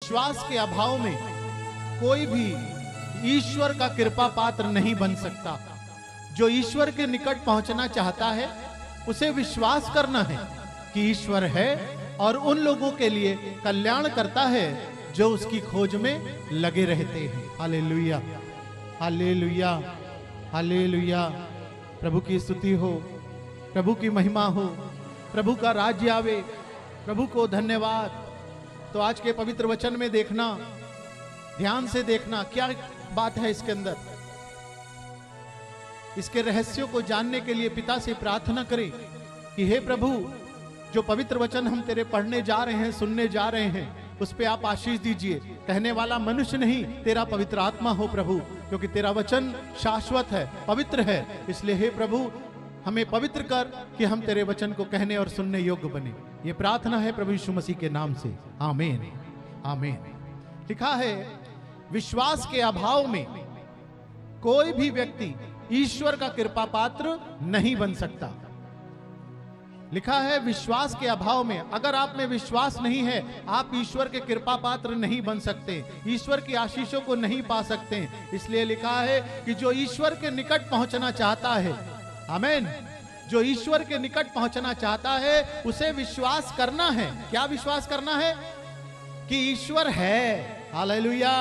विश्वास के अभाव में कोई भी ईश्वर का कृपा पात्र नहीं बन सकता। जो ईश्वर के निकट पहुंचना चाहता है उसे विश्वास करना है कि ईश्वर है और उन लोगों के लिए कल्याण करता है जो उसकी खोज में लगे रहते हैं। Hallelujah, hallelujah, hallelujah. प्रभु की स्तुति हो, प्रभु की महिमा हो, प्रभु का राज्य आवे, प्रभु को धन्यवाद। तो आज के पवित्र वचन में देखना, ध्यान से देखना क्या बात है इसके अंदर। इसके रहस्यों को जानने के लिए पिता से प्रार्थना करें कि हे प्रभु, जो पवित्र वचन हम तेरे पढ़ने जा रहे हैं, सुनने जा रहे हैं, उस पे आप आशीष दीजिए। कहने वाला मनुष्य नहीं, तेरा पवित्र आत्मा हो प्रभु, क्योंकि तेरा वचन शाश्वत है, पवित्र है। इसलिए हे प्रभु, हमें पवित्र कर कि हम तेरे वचन को कहने और सुनने योग्य बने। ये प्रार्थना है प्रभु यीशु मसीह के नाम से, आमीन, आमीन। लिखा है, विश्वास के अभाव में कोई भी व्यक्ति ईश्वर का कृपा पात्र नहीं बन सकता। लिखा है, विश्वास के अभाव में, अगर आप में विश्वास नहीं है, आप ईश्वर के कृपा पात्र नहीं बन सकते, ईश्वर की आशीषों को नहीं पा सकते। इसलिए लिखा है कि जो ईश्वर के निकट पहुंचना चाहता है, आमीन, जो ईश्वर के निकट पहुंचना चाहता है उसे विश्वास करना है। क्या विश्वास करना है? कि ईश्वर है। हालेलुया।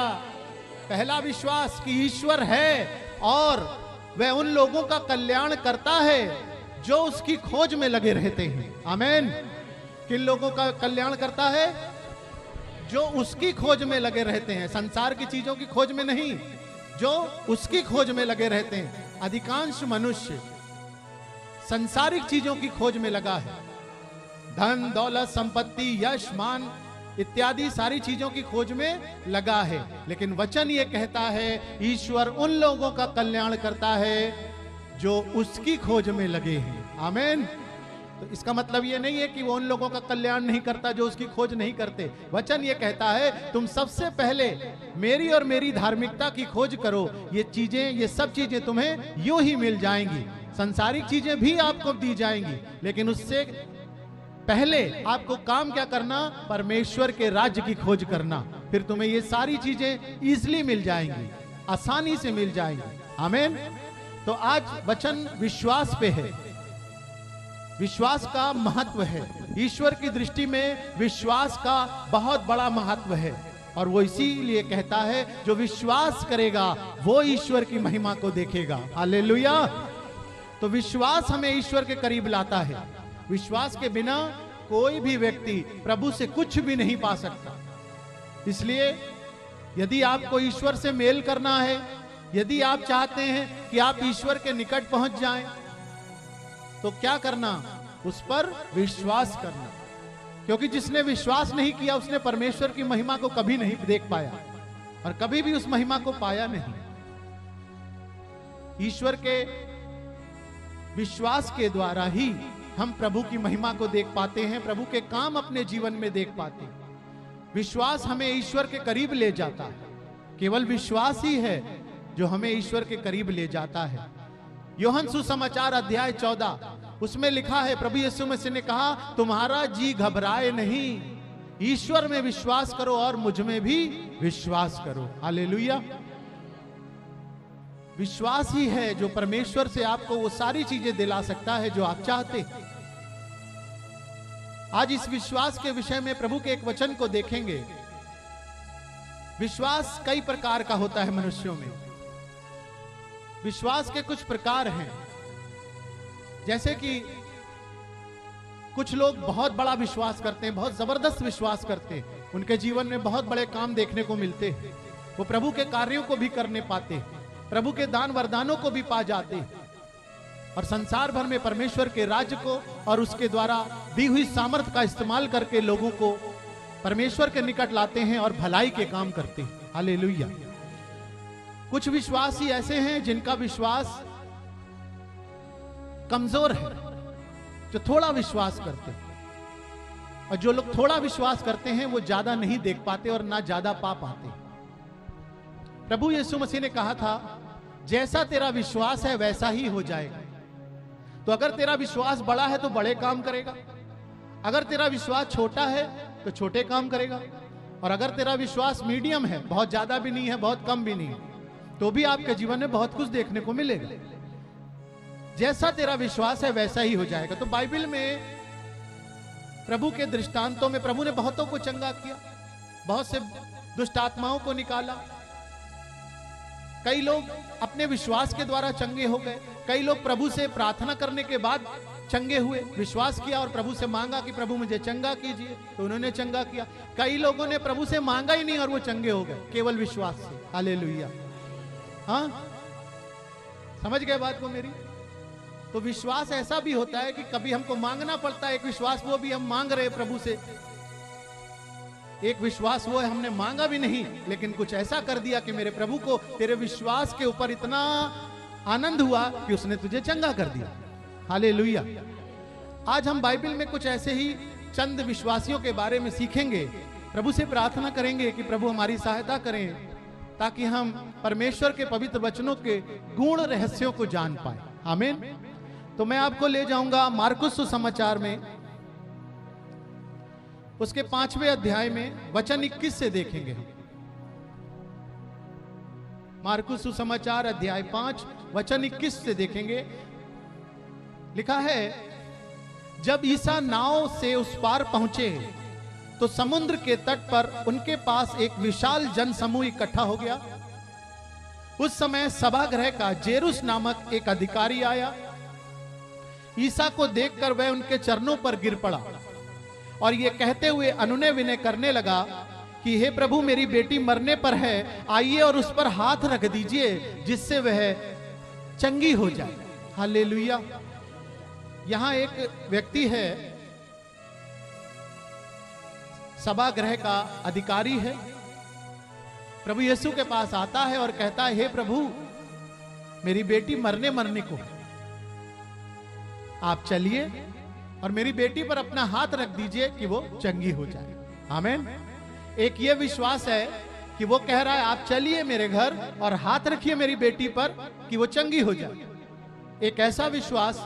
पहला विश्वास कि ईश्वर है और वह उन लोगों का कल्याण करता है जो उसकी खोज में लगे रहते हैं। आमीन। किन लोगों का कल्याण करता है? जो उसकी खोज में लगे रहते हैं, संसार की चीजों की खोज में नहीं, जो उसकी खोज में लगे रहते हैं। अधिकांश मनुष्य संसारिक चीजों की खोज में लगा है। धन, दौलत, संपत्ति, यश, मान इत्यादि सारी चीजों की खोज में लगा है। लेकिन वचन ये कहता है, ईश्वर उन लोगों का कल्याण करता है जो उसकी खोज में लगे हैं। आमीन। तो इसका मतलब ये नहीं है कि वो उन लोगों का कल्याण नहीं करता जो उसकी खोज नहीं करते। वचन ये कहता है, तुम सबसे पहले मेरी और मेरी धार्मिकता की खोज करो, ये चीजें, ये सब चीजें तुम्हें यूं ही मिल जाएंगी। संसारिक चीजें भी आपको दी जाएंगी, लेकिन उससे पहले आपको काम क्या करना? परमेश्वर के राज्य की खोज करना। फिर तुम्हें ये सारी चीजें इजीली मिल जाएंगी, आसानी से मिल जाएंगी। आमीन। तो आज वचन विश्वास पे है। विश्वास का महत्व है। ईश्वर की दृष्टि में विश्वास का बहुत बड़ा महत्व है, और वो इसीलिए कहता है, जो विश्वास करेगा वो ईश्वर की महिमा को देखेगा। हालेलुया। तो विश्वास हमें ईश्वर के करीब लाता है। विश्वास के बिना कोई भी व्यक्ति प्रभु से कुछ भी नहीं पा सकता। इसलिए यदि आपको ईश्वर से मेल करना है, यदि आप चाहते हैं कि आप ईश्वर के निकट पहुंच जाएं, तो क्या करना? उस पर विश्वास करना। क्योंकि जिसने विश्वास नहीं किया उसने परमेश्वर की महिमा को कभी नहीं देख पाया और कभी भी उस महिमा को पाया नहीं। ईश्वर के विश्वास के द्वारा ही हम प्रभु की महिमा को देख पाते हैं, प्रभु के काम अपने जीवन में देख पाते हैं। विश्वास हमें ईश्वर के करीब ले जाता है। केवल विश्वास ही है जो हमें ईश्वर के करीब ले जाता है। यूहन्ना सुसमाचार अध्याय 14, उसमें लिखा है, प्रभु यीशु मसीह ने कहा, तुम्हारा जी घबराए नहीं, ईश्वर में विश्वास करो और मुझ में भी विश्वास करो। हालेलुया। विश्वास ही है जो परमेश्वर से आपको वो सारी चीजें दिला सकता है जो आप चाहते हैं। आज इस विश्वास के विषय में प्रभु के एक वचन को देखेंगे। विश्वास कई प्रकार का होता है मनुष्यों में। विश्वास के कुछ प्रकार हैं, जैसे कि कुछ लोग बहुत बड़ा विश्वास करते हैं, बहुत जबरदस्त विश्वास करते हैं, उनके जीवन में बहुत बड़े काम देखने को मिलते हैं, वो प्रभु के कार्यों को भी करने पाते हैं, प्रभु के दान वरदानों को भी पा जाते हैं, और संसार भर में परमेश्वर के राज्य को और उसके द्वारा दी हुई सामर्थ का इस्तेमाल करके लोगों को परमेश्वर के निकट लाते हैं और भलाई के काम करते हैं। हालेलुया। कुछ विश्वासी ऐसे हैं जिनका विश्वास कमजोर है, जो थोड़ा विश्वास करते हैं, और जो लोग थोड़ा विश्वास करते हैं वो ज्यादा नहीं देख पाते और ना ज्यादा पा पाते। प्रभु यीशु मसीह ने कहा था, जैसा तेरा विश्वास है वैसा ही हो जाएगा। तो अगर तेरा विश्वास बड़ा है तो बड़े काम करेगा, अगर तेरा विश्वास छोटा है तो छोटे काम करेगा। और अगर तेरा विश्वास मीडियम है, बहुत ज्यादा भी नहीं है, बहुत कम भी नहीं है, तो भी आपके जीवन में बहुत कुछ देखने को मिलेगा। जैसा तेरा विश्वास है वैसा ही हो जाएगा। तो बाइबल में प्रभु के दृष्टांतों में प्रभु ने बहुतों को चंगा किया, बहुत से दुष्ट आत्माओं को निकाला। कई लोग अपने विश्वास के द्वारा चंगे हो गए, कई लोग प्रभु से प्रार्थना करने के बाद चंगे हुए, विश्वास किया और प्रभु से मांगा कि प्रभु मुझे चंगा कीजिए, तो उन्होंने चंगा किया। कई लोगों ने प्रभु से मांगा ही नहीं और वो चंगे हो गए केवल विश्वास से। हालेलुया। हाँ, समझ गए बात को मेरी? तो विश्वास ऐसा भी होता है कि कभी हमको मांगना पड़ता है एक विश्वास, वो भी हम मांग रहे प्रभु से। एक विश्वास वो है हमने मांगा भी नहीं, लेकिन कुछ ऐसा कर दिया कि मेरे प्रभु को तेरे विश्वास के ऊपर इतना आनंद हुआ कि उसने तुझे चंगा कर दिया। हालेलुया। आज हम बाइबल में कुछ ऐसे ही चंद विश्वासियों के बारे में सीखेंगे। प्रभु से प्रार्थना करेंगे कि प्रभु हमारी सहायता करें ताकि हम परमेश्वर के पवित्र वचनों के गूढ़ रहस्यों को जान पाए। आमीन। तो मैं आपको ले जाऊंगा मार्कुस सुसमाचार में, उसके 5वें अध्याय में वचन 21 से देखेंगे। मार्कुस सुसमाचार अध्याय 5 वचन 21 से देखेंगे। लिखा है, जब ईसा नाव से उस पार पहुंचे तो समुद्र के तट पर उनके पास एक विशाल जनसमूह इकट्ठा हो गया। उस समय सभागृह का जेरुस नामक एक अधिकारी आया। ईसा को देखकर वह उनके चरणों पर गिर पड़ा और ये कहते हुए अनुनय विनय करने लगा कि हे प्रभु, मेरी बेटी मरने पर है, आइए और उस पर हाथ रख दीजिए जिससे वह चंगी हो जाए। हालेलुया। यहां एक व्यक्ति है, सभागृह का अधिकारी है, प्रभु यीशु के पास आता है और कहता है, हे प्रभु, मेरी बेटी मरने को, आप चलिए और मेरी बेटी पर अपना हाथ रख दीजिए कि वो चंगी हो जाए। आमीन। एक ये विश्वास है कि वो कह रहा है, आप चलिए मेरे घर और हाथ रखिए मेरी बेटी पर कि वो चंगी हो जाए। एक ऐसा विश्वास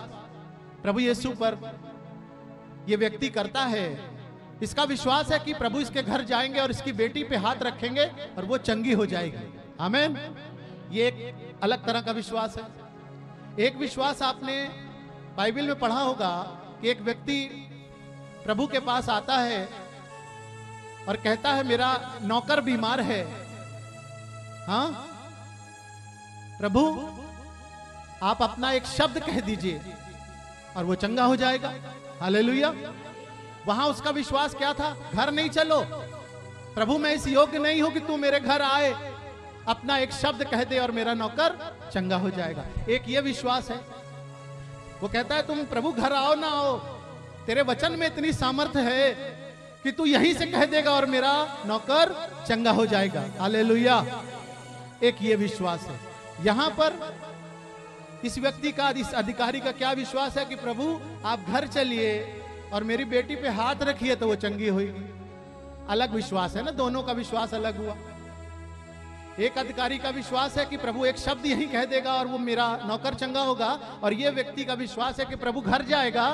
प्रभु यीशु पर ये व्यक्ति करता है। इसका विश्वास है कि प्रभु इसके घर जाएंगे और इसकी बेटी पे हाथ रखेंगे और वो चंगी हो जाएगी। आमीन। ये एक अलग तरह का विश्वास है। एक विश्वास आपने बाइबल में पढ़ा होगा कि एक व्यक्ति प्रभु के पास आता है और कहता है, मेरा नौकर बीमार है, हाँ प्रभु आप अपना एक शब्द कह दीजिए और वो चंगा हो जाएगा। हालेलुया। वहां उसका विश्वास क्या था? घर नहीं चलो प्रभु, मैं इस योग्य नहीं हूं कि तू मेरे घर आए, अपना एक शब्द कह दे और मेरा नौकर चंगा हो जाएगा। एक ये विश्वास है। वो कहता है, तुम प्रभु घर आओ ना आओ, तेरे वचन में इतनी सामर्थ्य है कि तू यहीं से कह देगा और मेरा नौकर चंगा हो जाएगा। हालेलुया। एक ये विश्वास है। यहां पर इस व्यक्ति का, इस अधिकारी का क्या विश्वास है कि प्रभु आप घर चलिए और मेरी बेटी पे हाथ रखिए तो वो चंगी होगी। अलग विश्वास है ना, दोनों का विश्वास अलग हुआ। एक अधिकारी का विश्वास है कि प्रभु एक शब्द यही कह देगा और वो मेरा नौकर चंगा होगा, और ये व्यक्ति का विश्वास है कि प्रभु घर जाएगा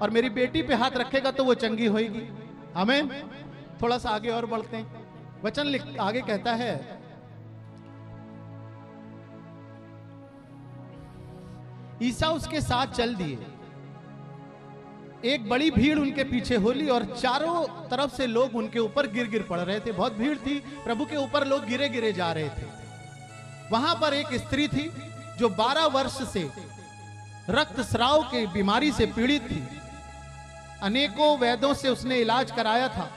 और मेरी बेटी पे हाथ रखेगा तो वो चंगी होगी। आमीन। थोड़ा सा आगे और बढ़ते हैं। वचन आगे कहता है, ईसा उसके साथ चल दिए। एक बड़ी भीड़ उनके पीछे हो ली और चारों तरफ से लोग उनके ऊपर गिर गिर पड़ रहे थे। बहुत भीड़ थी, प्रभु के ऊपर लोग गिरे गिरे जा रहे थे। वहां पर एक स्त्री थी जो 12 वर्ष से रक्तस्राव की बीमारी से पीड़ित थी। अनेकों वैद्यों से उसने इलाज कराया था,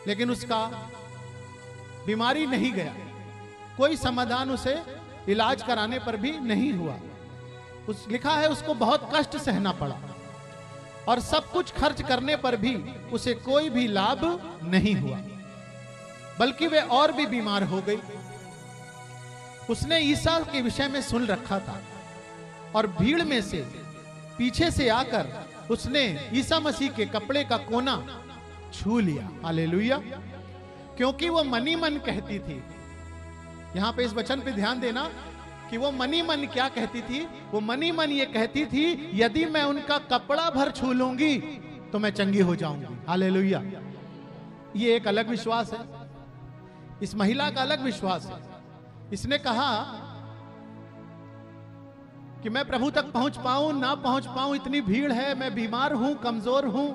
लेकिन उसका बीमारी नहीं गया। कोई समाधान उसे इलाज कराने पर भी नहीं हुआ। लिखा है उसको बहुत कष्ट सहना पड़ा और सब कुछ खर्च करने पर भी उसे कोई भी लाभ नहीं हुआ, बल्कि वे और भी बीमार हो गई। उसने ईसा के विषय में सुन रखा था और भीड़ में से पीछे से आकर उसने ईसा मसीह के कपड़े का कोना छू लिया। हालेलुया। क्योंकि वो मनी मन कहती थी। यहां पे इस वचन पे ध्यान देना कि वो मनी मन क्या कहती थी। वो मनी मन ये कहती थी, यदि मैं उनका कपड़ा भर छू लूंगी तो मैं चंगी हो जाऊंगी। हालेलुया। ये एक अलग विश्वास है। इस महिला का अलग विश्वास है। इसने कहा कि मैं प्रभु तक पहुंच पाऊं ना पहुंच पाऊं, इतनी भीड़ है, मैं बीमार हूं, कमजोर हूं,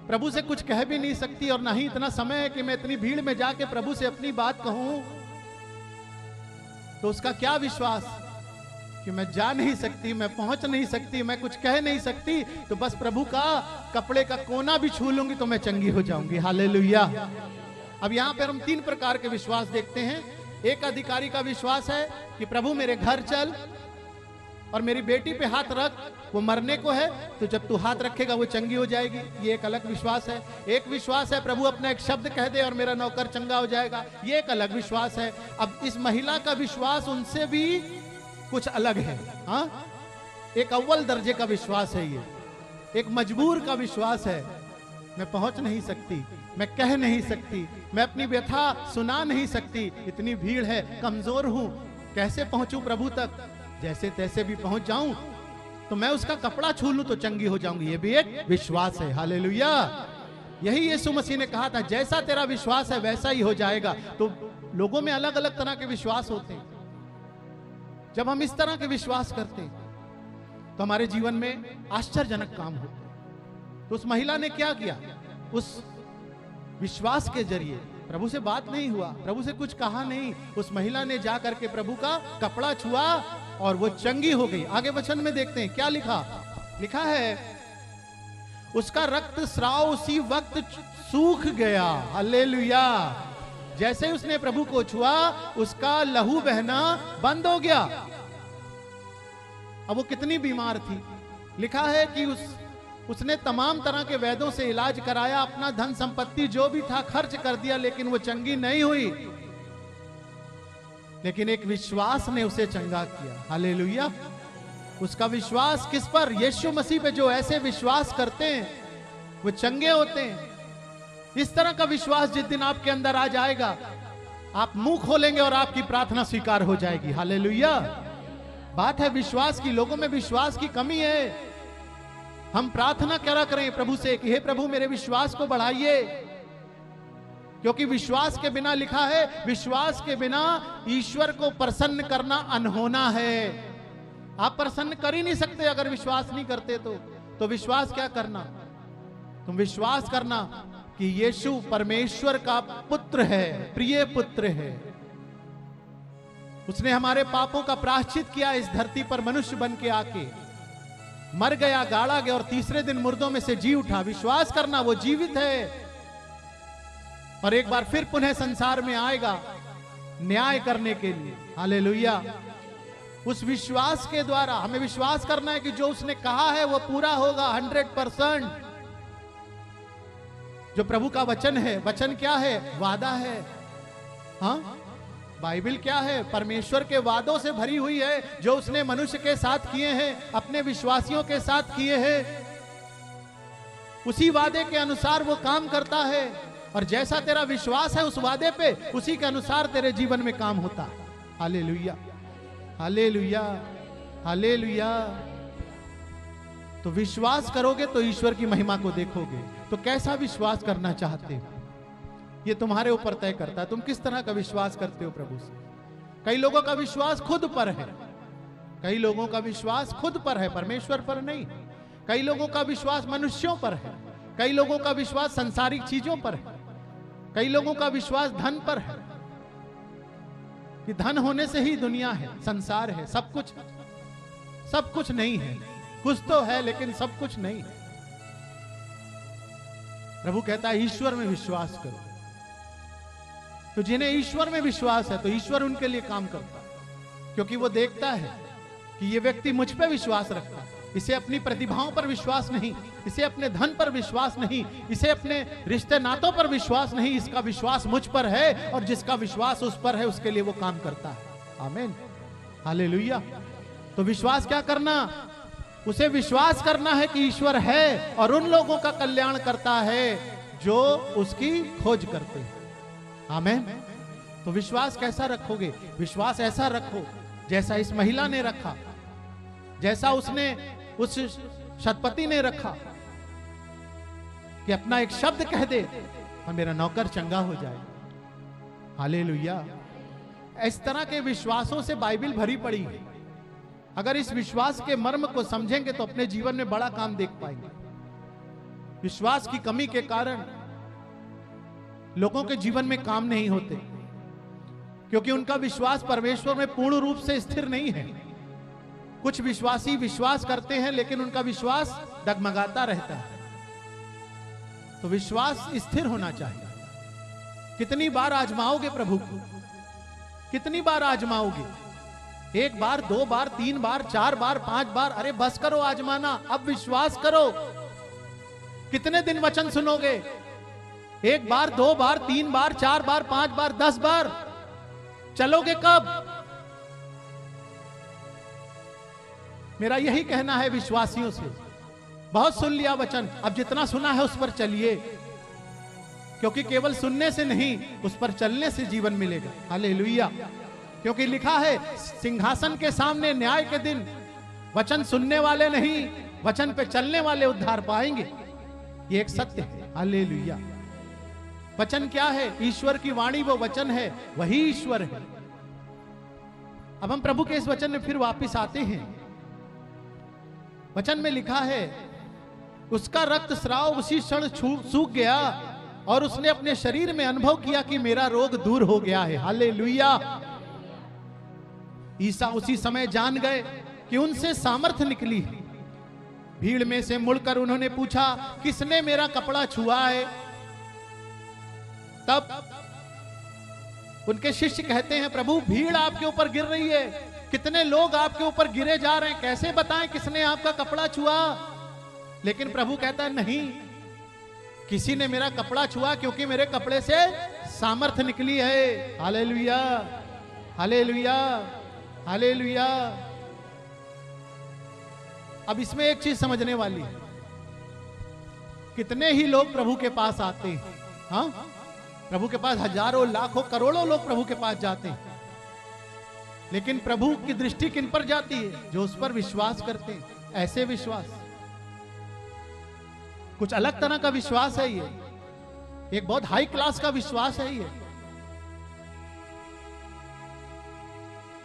प्रभु से कुछ कह भी नहीं सकती, और ना ही इतना समय है कि मैं इतनी भीड़ में जाके प्रभु से अपनी बात कहूं। तो उसका क्या विश्वास कि मैं जा नहीं सकती, मैं पहुंच नहीं सकती, मैं कुछ कह नहीं सकती, तो बस प्रभु का कपड़े का कोना भी छू लूंगी तो मैं चंगी हो जाऊंगी। हालेलुया। अब यहां पर हम 3 प्रकार के विश्वास देखते हैं। एक अधिकारी का विश्वास है कि प्रभु मेरे घर चल और मेरी बेटी पे हाथ रख, वो मरने को है, तो जब तू हाथ रखेगा वो चंगी हो जाएगी। ये एक अलग विश्वास है। एक विश्वास है प्रभु अपना एक शब्द कह दे और मेरा नौकर चंगा हो जाएगा। ये एक अलग विश्वास है। अब इस महिला का विश्वास उनसे भी कुछ अलग है। हाँ, एक अव्वल दर्जे का विश्वास है। ये एक मजबूर का विश्वास है। मैं पहुंच नहीं सकती, मैं कह नहीं सकती, मैं अपनी व्यथा सुना नहीं सकती, इतनी भीड़ है, कमजोर हूं, कैसे पहुंचूं प्रभु तक? जैसे तैसे भी पहुंच जाऊं तो मैं उसका कपड़ा छू लूं तो चंगी हो जाऊंगी। ये भी एक विश्वास है। हालेलुया। यही यीशु मसीह ने कहा था, जैसा तेरा विश्वास है वैसा ही हो जाएगा। तो लोगों में अलग अलग तरह के विश्वास होते हैं। जब हम इस तरह के विश्वास करते हैं तो हमारे जीवन में आश्चर्यजनक काम होते हैं। तो उस महिला ने क्या किया? उस विश्वास के जरिए, प्रभु से बात नहीं हुआ, प्रभु से कुछ कहा नहीं, उस महिला ने जाकर के प्रभु का कपड़ा छुआ और वो चंगी हो गई। आगे वचन में देखते हैं क्या लिखा। लिखा है उसका रक्त स्राव उसी वक्त सूख गया। हालेलुया। जैसे उसने प्रभु को छुआ उसका लहू बहना बंद हो गया। अब वो कितनी बीमार थी। लिखा है कि उसने तमाम तरह के वैद्यों से इलाज कराया, अपना धन संपत्ति जो भी था खर्च कर दिया, लेकिन वो चंगी नहीं हुई। लेकिन एक विश्वास ने उसे चंगा किया। हालेलुया। उसका विश्वास किस पर? यीशु मसीह पे। जो ऐसे विश्वास करते हैं वो चंगे होते हैं। इस तरह का विश्वास जिस दिन आपके अंदर आ जाएगा, आप मुंह खोलेंगे और आपकी प्रार्थना स्वीकार हो जाएगी। हालेलुया। बात है विश्वास की। लोगों में विश्वास की कमी है। हम प्रार्थना क्या करें प्रभु से कि हे प्रभु मेरे विश्वास को बढ़ाइए, क्योंकि विश्वास के बिना, लिखा है, विश्वास के बिना ईश्वर को प्रसन्न करना अनहोना है। आप प्रसन्न कर ही नहीं सकते अगर विश्वास नहीं करते तो विश्वास क्या करना? तुम विश्वास करना कि यीशु परमेश्वर का पुत्र है, प्रिय पुत्र है। उसने हमारे पापों का प्रायश्चित किया, इस धरती पर मनुष्य बन के आके मर गया, गाड़ा गया और तीसरे दिन मुर्दों में से जी उठा। विश्वास करना वो जीवित है और एक बार फिर पुनः संसार में आएगा न्याय करने के लिए। हालेलुया। उस विश्वास के द्वारा हमें विश्वास करना है कि जो उसने कहा है वो पूरा होगा 100%। जो प्रभु का वचन है, वचन क्या है? वादा है। हाँ, बाइबल क्या है? परमेश्वर के वादों से भरी हुई है, जो उसने मनुष्य के साथ किए हैं, अपने विश्वासियों के साथ किए हैं। उसी वादे के अनुसार वो काम करता है, और जैसा तेरा विश्वास है उस वादे पे, उसी के अनुसार तेरे जीवन में काम होता है। Hallelujah, hallelujah, hallelujah. तो विश्वास करोगे तो ईश्वर की महिमा को देखोगे। तो कैसा विश्वास करना चाहते हो ये तुम्हारे ऊपर तय करता है। तुम किस तरह का विश्वास करते हो प्रभु से। कई लोगों का विश्वास खुद पर है, कई लोगों का विश्वास खुद पर है, परमेश्वर पर नहीं। कई लोगों का विश्वास मनुष्यों पर है, कई लोगों का विश्वास सांसारिक चीजों पर है, कई लोगों का विश्वास धन पर है कि धन होने से ही दुनिया है, संसार है, सब कुछ नहीं है। कुछ तो है लेकिन सब कुछ नहीं है। प्रभु कहता है ईश्वर में विश्वास करो। तो जिन्हें ईश्वर में विश्वास है तो ईश्वर उनके लिए काम करता है, क्योंकि वो देखता है कि ये व्यक्ति मुझ पे विश्वास रखता है। इसे अपनी प्रतिभाओं पर विश्वास नहीं, इसे अपने धन पर विश्वास नहीं, इसे अपने रिश्ते नातों पर विश्वास नहीं, इसका विश्वास मुझ पर है, और जिसका विश्वास उस पर है उसके लिए वो काम करता है। आमीन, हालेलुया। तो विश्वास क्या करना? उसे विश्वास करना है कि ईश्वर है और उन लोगों का कल्याण करता है जो उसकी खोज करते हैं। आमीन। तो विश्वास कैसा रखोगे? विश्वास ऐसा रखो जैसा इस महिला ने रखा, जैसा उसने उस शतपति ने रखा, कि अपना एक शब्द कह दे और मेरा नौकर चंगा हो जाए। हालेलुया। इस तरह के विश्वासों से बाइबल भरी पड़ी है। अगर इस विश्वास के मर्म को समझेंगे तो अपने जीवन में बड़ा काम देख पाएंगे। विश्वास की कमी के कारण लोगों के जीवन में काम नहीं होते, क्योंकि उनका विश्वास परमेश्वर में पूर्ण रूप से स्थिर नहीं है। कुछ विश्वासी विश्वास करते हैं लेकिन उनका विश्वास डगमगाता रहता है। तो विश्वास स्थिर होना चाहिए। कितनी बार आजमाओगे प्रभु को? कितनी बार आजमाओगे? 1 बार, 2 बार, 3 बार, 4 बार, 5 बार? अरे बस करो आजमाना, अब विश्वास करो। कितने दिन वचन सुनोगे? 1 बार, 2 बार, 3 बार, 4 बार, 5 बार, 10 बार? चलोगे कब? मेरा यही कहना है विश्वासियों से। बहुत सुन लिया वचन, अब जितना सुना है उस पर चलिए, क्योंकि केवल सुनने से नहीं, उस पर चलने से जीवन मिलेगा। हालेलुया। क्योंकि लिखा है सिंहासन के सामने न्याय के दिन वचन सुनने वाले नहीं, वचन पे चलने वाले उद्धार पाएंगे। ये एक सत्य है। हालेलुया। वचन क्या है? ईश्वर की वाणी वो वचन है, वही ईश्वर है। अब हम प्रभु के इस वचन में फिर वापस आते हैं। वचन में लिखा है उसका रक्त स्राव उसी क्षण सूख गया और उसने अपने शरीर में अनुभव किया कि मेरा रोग दूर हो गया है। हालेलुया। ईसा उसी समय जान गए कि उनसे सामर्थ्य निकली है। भीड़ में से मुड़कर उन्होंने पूछा, किसने मेरा कपड़ा छुआ है? तब उनके शिष्य कहते हैं, प्रभु भीड़ आपके ऊपर गिर रही है, कितने लोग आपके ऊपर गिरे जा रहे हैं, कैसे बताएं किसने आपका कपड़ा छुआ? लेकिन प्रभु कहता है नहीं, किसी ने मेरा कपड़ा छुआ क्योंकि मेरे कपड़े से सामर्थ्य निकली है। Hallelujah, hallelujah, hallelujah. अब इसमें एक चीज समझने वाली है, कितने ही लोग प्रभु के पास आते हैं। हाँ, प्रभु के पास हजारों, लाखों, करोड़ों लोग प्रभु के पास जाते हैं, लेकिन प्रभु की दृष्टि किन पर जाती है? जो उस पर विश्वास करते हैं। ऐसे विश्वास, कुछ अलग तरह का विश्वास है ये, एक बहुत हाई क्लास का विश्वास है ये।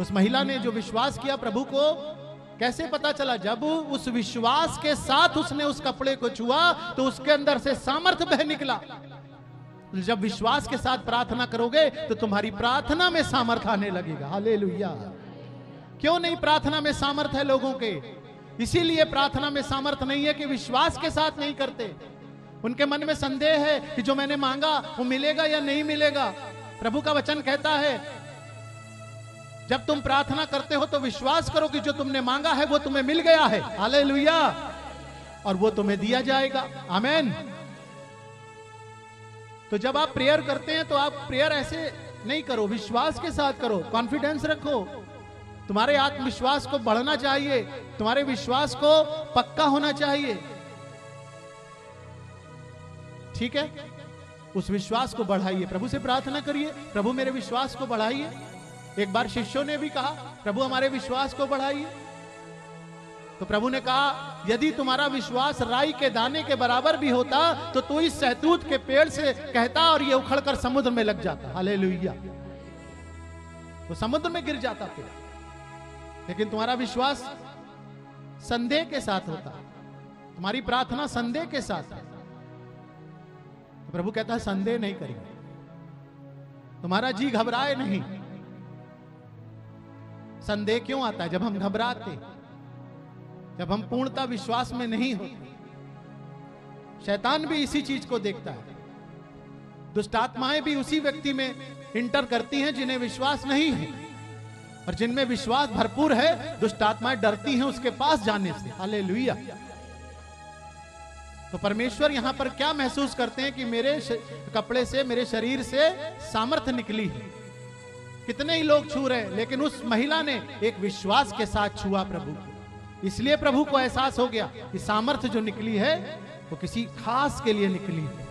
उस महिला ने जो विश्वास किया प्रभु को, कैसे पता चला? जब उस विश्वास के साथ उसने उस कपड़े को छुआ तो उसके अंदर से सामर्थ्य बह निकला। जब विश्वास के साथ प्रार्थना करोगे तो तुम्हारी प्रार्थना में सामर्थ्य आने लगेगा। हालेलुया। क्यों नहीं प्रार्थना में सामर्थ्य है लोगों के? इसीलिए प्रार्थना में सामर्थ्य नहीं है कि विश्वास के साथ नहीं करते। उनके मन में संदेह है कि जो मैंने मांगा वो मिलेगा या नहीं मिलेगा। प्रभु का वचन कहता है जब तुम प्रार्थना करते हो तो विश्वास करो कि जो तुमने मांगा है वो तुम्हें मिल गया है। हालेलुया। और वो तुम्हें दिया जाएगा। आमीन। तो जब आप प्रेयर करते हैं तो आप प्रेयर ऐसे नहीं करो, विश्वास के साथ करो, कॉन्फिडेंस रखो। तुम्हारे आत्मविश्वास को बढ़ना चाहिए, तुम्हारे विश्वास को पक्का होना चाहिए। ठीक है, उस विश्वास को बढ़ाइए, प्रभु से प्रार्थना करिए, प्रभु मेरे विश्वास को बढ़ाइए। एक बार शिष्यों ने भी कहा, प्रभु हमारे विश्वास को बढ़ाइए। तो प्रभु ने कहा, यदि तुम्हारा विश्वास राई के दाने के बराबर भी होता तो तू इस सहतूत के पेड़ से कहता और ये उखड़कर समुद्र में लग जाता। हालेलुया। वो समुद्र में गिर जाता पेड़, लेकिन तुम्हारा विश्वास संदेह के साथ होता, तुम्हारी प्रार्थना संदेह के साथ है। तो प्रभु कहता है संदेह नहीं करेंगे, तुम्हारा जी घबराए नहीं। संदेह क्यों आता है? जब हम घबराते, जब हम पूर्णता विश्वास में नहीं होते। शैतान भी इसी चीज को देखता है, दुष्ट आत्माएं भी उसी व्यक्ति में इंटर करती हैं जिन्हें विश्वास नहीं है, और जिनमें विश्वास भरपूर है दुष्ट आत्माएं डरती हैं उसके पास जाने से। हालेलुया। तो परमेश्वर यहां पर क्या महसूस करते हैं कि मेरे कपड़े से, मेरे शरीर से सामर्थ्य निकली है। कितने ही लोग छू रहे हैं, लेकिन उस महिला ने एक विश्वास के साथ छुआ प्रभु को। इसलिए प्रभु को एहसास हो गया कि सामर्थ्य जो निकली है वो किसी खास के लिए निकली है,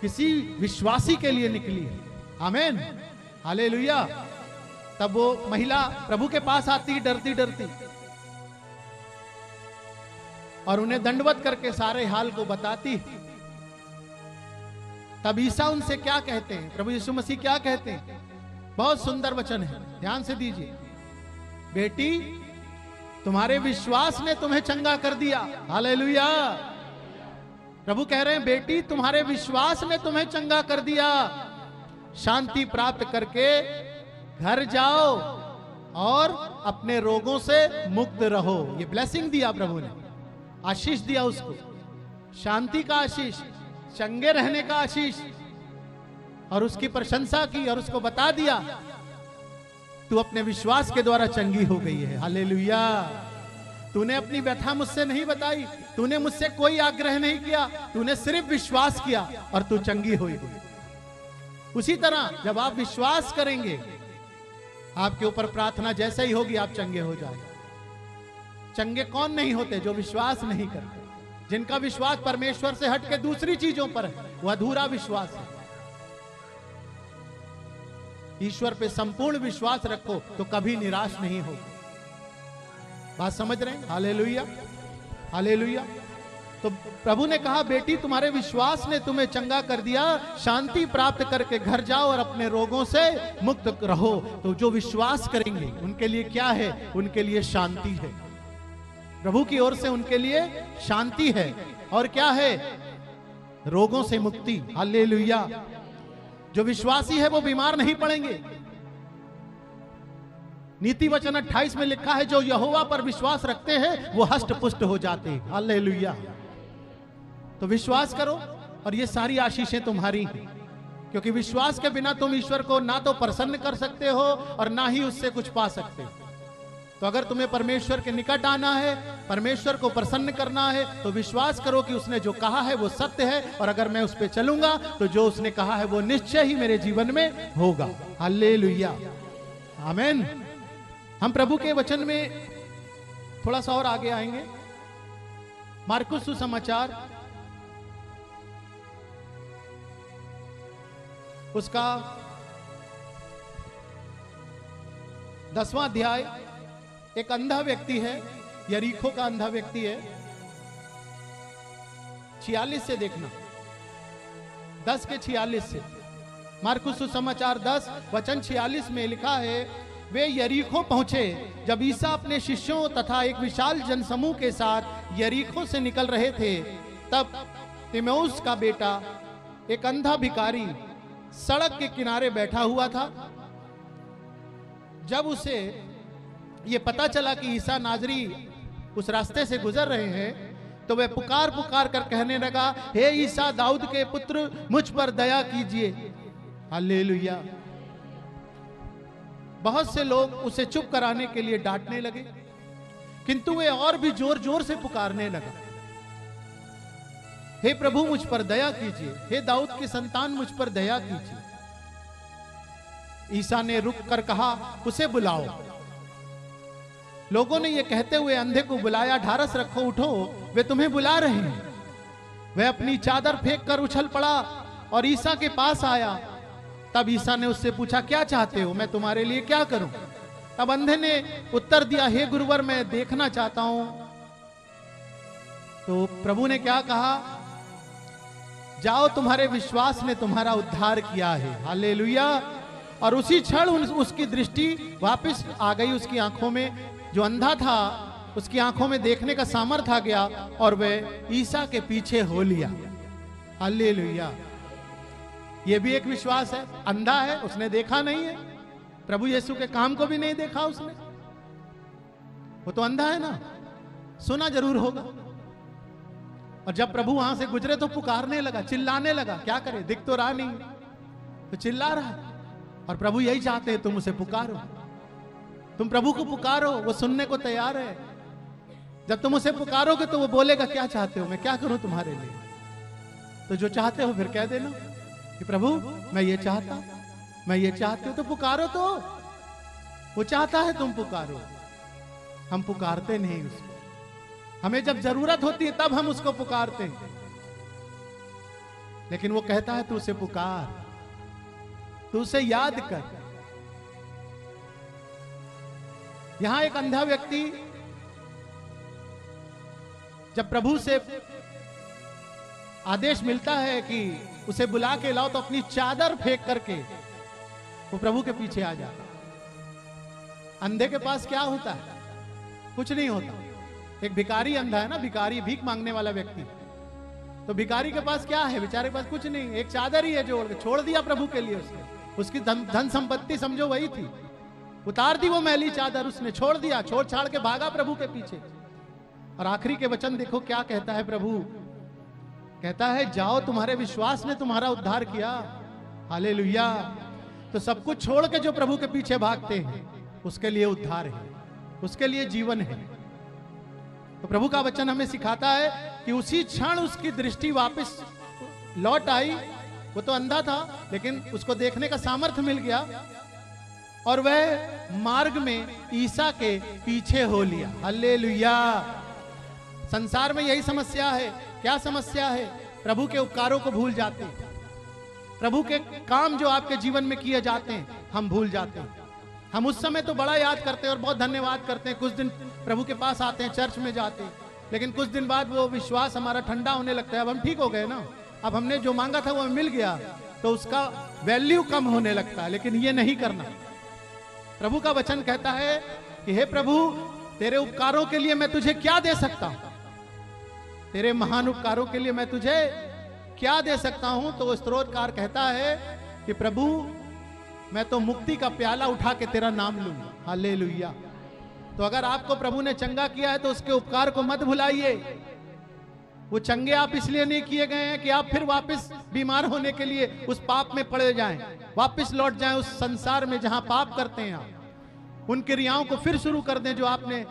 किसी विश्वासी के लिए निकली है। आमीन। हालेलुया। तब वो महिला प्रभु के पास आती डरती डरती, और उन्हें दंडवत करके सारे हाल को बताती। तब ईसा उनसे क्या कहते हैं, प्रभु यीशु मसीह क्या कहते हैं? बहुत सुंदर वचन है, ध्यान से दीजिए। बेटी, तुम्हारे विश्वास ने तुम्हें चंगा कर दिया। हालेलुया। प्रभु कह रहे हैं, बेटी तुम्हारे विश्वास ने तुम्हें चंगा कर दिया। शांति प्राप्त करके घर जाओ और अपने रोगों से मुक्त रहो। ये ब्लेसिंग दिया प्रभु ने, आशीष दिया उसको, शांति का आशीष, चंगे रहने का आशीष, और उसकी प्रशंसा की और उसको बता दिया तू अपने विश्वास के द्वारा चंगी हो गई है। हालेलुया। तूने अपनी व्यथा मुझसे नहीं बताई, तूने मुझसे कोई आग्रह नहीं किया, तूने सिर्फ विश्वास किया और तू चंगी हो गई। उसी तरह जब आप विश्वास करेंगे, आपके ऊपर प्रार्थना जैसे ही होगी, आप चंगे हो जाएंगे। चंगे कौन नहीं होते? जो विश्वास नहीं करते, जिनका विश्वास परमेश्वर से हट के दूसरी चीजों पर है, वह अधूरा विश्वास है। ईश्वर पे संपूर्ण विश्वास रखो तो कभी निराश नहीं हो। बात समझ रहे हैं? Hallelujah, hallelujah. तो प्रभु ने कहा, बेटी तुम्हारे विश्वास ने तुम्हें चंगा कर दिया, शांति प्राप्त करके घर जाओ और अपने रोगों से मुक्त रहो। तो जो विश्वास करेंगे उनके लिए क्या है? उनके लिए शांति है। प्रभु की ओर से उनके लिए शांति है। और क्या है? रोगों से मुक्ति। हालेलुया। जो विश्वासी है वो बीमार नहीं पड़ेंगे। नीति वचन 28 में लिखा है, जो यहोवा पर विश्वास रखते हैं वो हष्ट पुष्ट हो जाते हैं। हालेलुया। तो विश्वास करो और ये सारी आशीषें तुम्हारी हैं, क्योंकि विश्वास के बिना तुम ईश्वर को ना तो प्रसन्न कर सकते हो और ना ही उससे कुछ पा सकते हो। तो अगर तुम्हें परमेश्वर के निकट आना है, परमेश्वर को प्रसन्न करना है, तो विश्वास करो कि उसने जो कहा है वो सत्य है, और अगर मैं उस पर चलूंगा तो जो उसने कहा है वो निश्चय ही मेरे जीवन में होगा। हालेलुया, आमीन। हम प्रभु के वचन में थोड़ा सा और आगे आएंगे। मार्कुस सुसमाचार उसका 10वां अध्याय। एक अंधा व्यक्ति है, यरीखो का अंधा व्यक्ति है। 46 से देखना, 10 के 46 से। मार्कुस सुसमाचार 10 वचन 46 में लिखा है, वे यरीखो पहुंचे। जब ईसा अपने शिष्यों तथा एक विशाल जनसमूह के साथ यरीखो से निकल रहे थे, तब तिमेउस का बेटा एक अंधा भिखारी सड़क के किनारे बैठा हुआ था। जब उसे ये पता चला कि ईसा नाजरी उस रास्ते से गुजर रहे हैं, तो वह पुकार पुकार कर कहने लगा, हे ईसा दाऊद के पुत्र, मुझ पर दया कीजिए। हालेलुया। बहुत से लोग उसे चुप कराने के लिए डांटने लगे, किंतु वह और भी जोर जोर से पुकारने लगा, हे प्रभु मुझ पर दया कीजिए, हे दाऊद की संतान मुझ पर दया कीजिए। ईसा ने रुक कर कहा, उसे बुलाओ। लोगों ने यह कहते हुए अंधे को बुलाया, ढारस रखो, उठो, वे तुम्हें बुला रहे हैं। वह अपनी चादर फेंक कर उछल पड़ा और ईसा के पास आया। तब ईसा ने उससे पूछा, क्या चाहते हो, मैं तुम्हारे लिए क्या करूं? तब अंधे ने उत्तर दिया, हे गुरुवर, मैं देखना चाहता हूं। तो प्रभु ने क्या कहा? जाओ, तुम्हारे विश्वास ने तुम्हारा उद्धार किया है। हालेलुया। और उसी क्षण उसकी दृष्टि वापस आ गई उसकी आंखों में। जो अंधा था उसकी आंखों में देखने का सामर्थ्य आ गया और वह ईसा के पीछे हो लिया। हालेलुया। यह भी एक विश्वास है। अंधा है, उसने देखा नहीं है, प्रभु यीशु के काम को भी नहीं देखा उसने, वो तो अंधा है ना, सुना जरूर होगा। और जब प्रभु वहां से गुजरे तो पुकारने लगा, चिल्लाने लगा। क्या करे, दिख तो रहा नहीं, तो चिल्ला रहा है। और प्रभु यही चाहते हैं, तुम उसे पुकारो, तुम प्रभु को पुकारो, वो सुनने को तैयार है। जब तुम उसे पुकारोगे तो वो बोलेगा, क्या चाहते हो, मैं क्या करूं तुम्हारे लिए? तो जो चाहते हो फिर कह देना कि प्रभु मैं ये चाहता, मैं ये चाहती हूं। तो पुकारो, तो वो चाहता है तुम पुकारो। हम पुकारते नहीं उसको, हमें जब जरूरत होती है तब हम उसको पुकारते हैं, लेकिन वो कहता है तू उसे पुकार, तू उसे याद कर। यहां एक अंधा व्यक्ति जब प्रभु से आदेश मिलता है कि उसे बुला के लाओ तो अपनी चादर फेंक करके वो प्रभु के पीछे आ जाता। अंधे के पास क्या होता है? कुछ नहीं होता। एक भिखारी अंधा है ना, भिखारी भीख मांगने वाला व्यक्ति, तो भिखारी के पास क्या है? बेचारे के पास कुछ नहीं, एक चादर ही है जो छोड़ दिया प्रभु के लिए। उसकी धन संपत्ति समझो वही थी, उतार दी वो मैली चादर, उसने छोड़ दिया, छोड़ छाड़ के भागा प्रभु के पीछे। और आखिरी के वचन देखो क्या कहता है प्रभु, कहता है जाओ तुम्हारे विश्वास ने तुम्हारा उद्धार किया। हालेलुया। तो सब कुछ छोड़ के जो प्रभु के पीछे भागते हैं उसके लिए उद्धार है, उसके लिए जीवन है। तो प्रभु का वचन हमें सिखाता है कि उसी क्षण उसकी दृष्टि वापस लौट आई। वो तो अंधा था लेकिन उसको देखने का सामर्थ्य मिल गया और वह मार्ग में ईसा के पीछे हो लिया। हालेलुया। संसार में यही समस्या है। क्या समस्या है? प्रभु के उपकारों को भूल जाते हैं, प्रभु के काम जो आपके जीवन में किए जाते हैं हम भूल जाते हैं। हम उस समय तो बड़ा याद करते हैं और बहुत धन्यवाद करते हैं, कुछ दिन प्रभु के पास आते हैं, चर्च में जाते हैं, लेकिन कुछ दिन बाद वो विश्वास हमारा ठंडा होने लगता है। अब हम ठीक हो गए ना, अब हमने जो मांगा था वो मिल गया, तो उसका वैल्यू कम होने लगता है। लेकिन ये नहीं करना। प्रभु का वचन कहता है कि हे प्रभु, तेरे उपकारों के लिए मैं तुझे क्या दे सकता हूं? तेरे महान उपकारों के लिए मैं तुझे क्या दे सकता हूं? तो स्तोत्रकार कहता है कि प्रभु, मैं तो मुक्ति का प्याला उठा के तेरा नाम लूंगा। हालेलुया। तो अगर आपको प्रभु ने चंगा किया है तो उसके उपकार को मत भुलाइए। वो चंगे आप इसलिए नहीं किए गए हैं कि आप फिर वापस बीमार होने के लिए उस पाप में पड़े जाएं, वापस लौट जाएं उस संसार में जहां पाप करते हैं आप, उन क्रियाओं को फिर शुरू कर दें जो आपने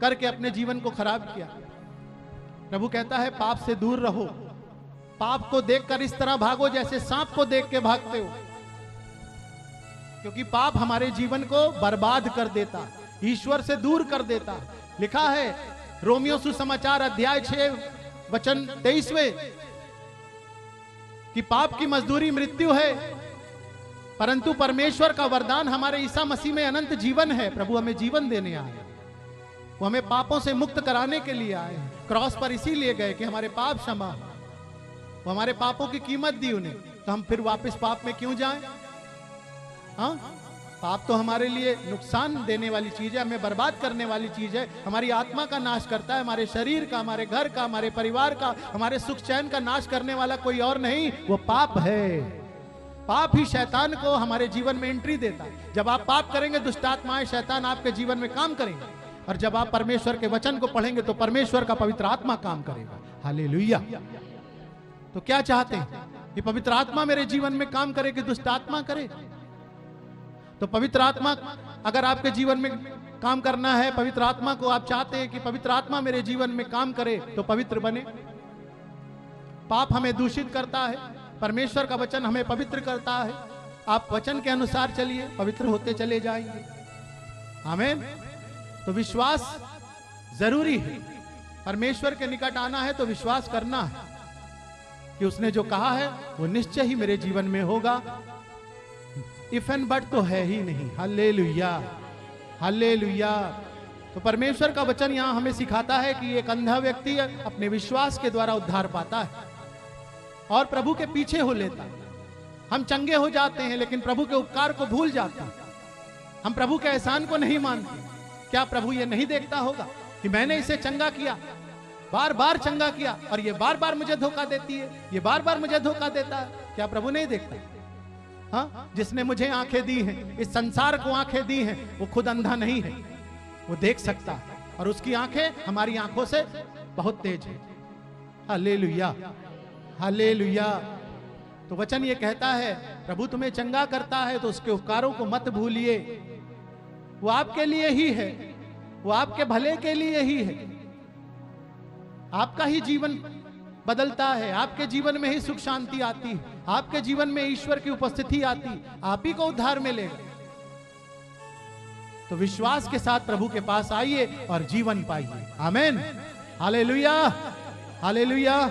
करके अपने जीवन को खराब किया। प्रभु कहता है पाप से दूर रहो, पाप को देखकर इस तरह भागो जैसे सांप को देख के भागते हो, क्योंकि पाप हमारे जीवन को बर्बाद कर देता, ईश्वर से दूर कर देता। लिखा है रोमियो सुसमाचार अध्याय 6 वचन 23वें कि पाप की मजदूरी मृत्यु है, परंतु परमेश्वर का वरदान हमारे ईसा मसीह में अनंत जीवन है। प्रभु हमें जीवन देने आए, वो हमें पापों से मुक्त कराने के लिए आए। क्रॉस पर इसीलिए गए कि हमारे पाप क्षमा हो। वो हमारे पापों की कीमत दी उन्हें, तो हम फिर वापस पाप में क्यों जाएं? हाँ, पाप तो हमारे लिए नुकसान देने वाली चीज है, हमें बर्बाद करने वाली चीज है, हमारी आत्मा का नाश करता है, हमारे शरीर का, हमारे घर का, हमारे परिवार का, हमारे सुख चैन का नाश करने वाला कोई और नहीं, वो पाप है। पाप ही शैतान को हमारे जीवन में एंट्री देता है। जब आप पाप करेंगे, दुष्टात्माएं, शैतान आपके जीवन में काम करेंगे, और जब आप परमेश्वर के वचन को पढ़ेंगे तो परमेश्वर का पवित्र आत्मा काम करेगा। हालेलुया। तो क्या चाहते हैं कि पवित्र आत्मा मेरे जीवन में काम करे कि दुष्ट आत्मा करे? तो पवित्र आत्मा अगर आपके जीवन में काम करना है, पवित्र आत्मा को आप चाहते हैं कि पवित्र आत्मा मेरे जीवन में काम करे, तो पवित्र बने। पाप हमें दूषित करता है, परमेश्वर का वचन हमें पवित्र करता है। आप वचन के अनुसार चलिए, पवित्र होते चले जाएंगे। आमीन। तो विश्वास जरूरी है। परमेश्वर के निकट आना है तो विश्वास करना है कि उसने जो कहा है वो निश्चय ही मेरे जीवन में होगा। इफ एंड बट तो है ही नहीं। Hallelujah, hallelujah. तो परमेश्वर का वचन यहां हमें सिखाता है कि एक अंधा व्यक्ति अपने विश्वास के द्वारा उद्धार पाता है और प्रभु के पीछे हो लेता है। हम चंगे हो जाते हैं लेकिन प्रभु के उपकार को भूल जाते हैं, हम प्रभु के एहसान को नहीं मानते। क्या प्रभु ये नहीं देखता होगा कि मैंने इसे चंगा किया, बार बार चंगा किया, और ये बार बार मुझे धोखा देती है, ये बार बार मुझे धोखा देता है? क्या प्रभु नहीं देखता? हाँ, जिसने मुझे आंखें दी हैं, इस संसार को आंखें दी हैं, वो खुद अंधा नहीं है, वो देख सकता है, और उसकी आंखें हमारी आंखों से बहुत तेज है। Hallelujah, hallelujah. तो वचन ये कहता है प्रभु तुम्हें चंगा करता है तो उसके उपकारों को मत भूलिए। वो आपके लिए ही है, वो आपके भले के लिए ही है। आपका ही जीवन बदलता है, आपके जीवन में ही सुख शांति आती है, आपके जीवन में ईश्वर की उपस्थिति आती, आप ही को उद्धार मिलेगा। तो विश्वास के साथ प्रभु के पास आइए और जीवन पाइए। आमीन, हालेलुया, हालेलुया।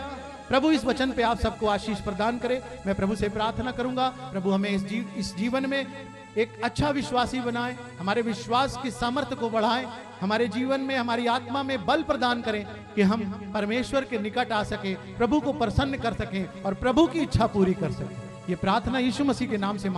प्रभु इस वचन पे आप सबको आशीष प्रदान करे। मैं प्रभु से प्रार्थना करूंगा, प्रभु हमें इस जीवन में एक अच्छा विश्वासी बनाए, हमारे विश्वास की सामर्थ्य को बढ़ाए, हमारे जीवन में हमारी आत्मा में बल प्रदान करें कि हम परमेश्वर के निकट आ सके, प्रभु को प्रसन्न कर सकें और प्रभु की इच्छा पूरी कर सकें। ये प्रार्थना यीशु मसीह के नाम से